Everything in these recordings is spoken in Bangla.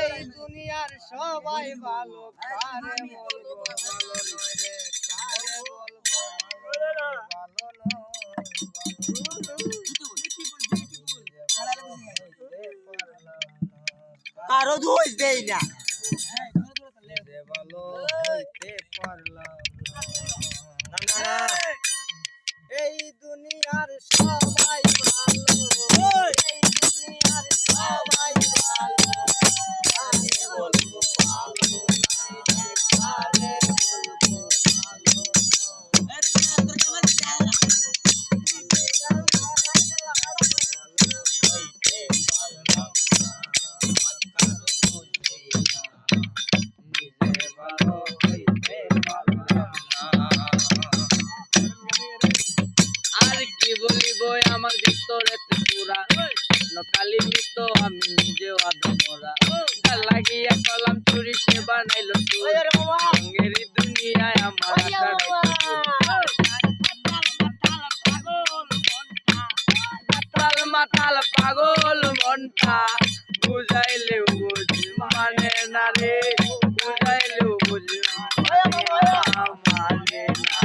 এই দুনিয়ার সবাই ভালো, কারে বলবো ভালো নয় রে, কারে বলবো ভালো নয়। কারো দোষ দেই না, ভালো হইতে পারলাম না। এই দুনিয়ার সবাই ভালো, এই দুনিয়ার সবাই ভালো, কারে বলবো ভালো নয় রে, কারে বলবো ভালো আর কি বলিব আমার ভিতরে পুরা কালি মৃত আমি নিজেও আদমরা লাগিয়া কলাম চুরি সে বানাইল রঙের দুনিয়ায় আমার মাতাল পাগল মনটা বুঝাইলেও বুঝ মানে না রে, বুঝাইলেও বুঝ মানে না।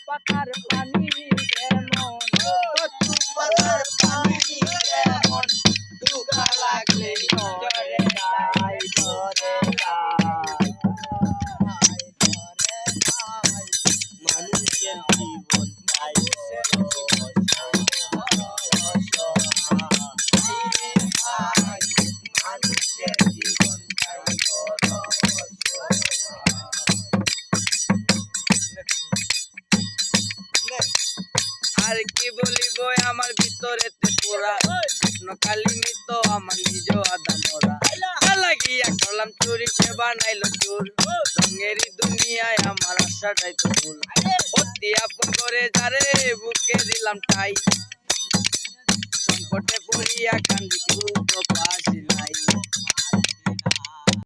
পাতার পানি যেমন, পাতার পানি যেমন দুঃখা লাগলে ঝরে যায়, ঝরে যায়। মানুষের জীবন তাই মানুষের জীবন তাই আর কি বলিব আমার ভিতরে পুরা কালি মৃত আমার নিজ আদা মরা লাগিয়া করলাম চুরি সে বানাইল চোর রঙের দুনিয়ায় আমার আশাটাই তো ভুল অতি আপন করে যারে বুকে দিলাম ঠাই সংকটে পড়িয়া কান্দি কেউ তো পাশি নাই।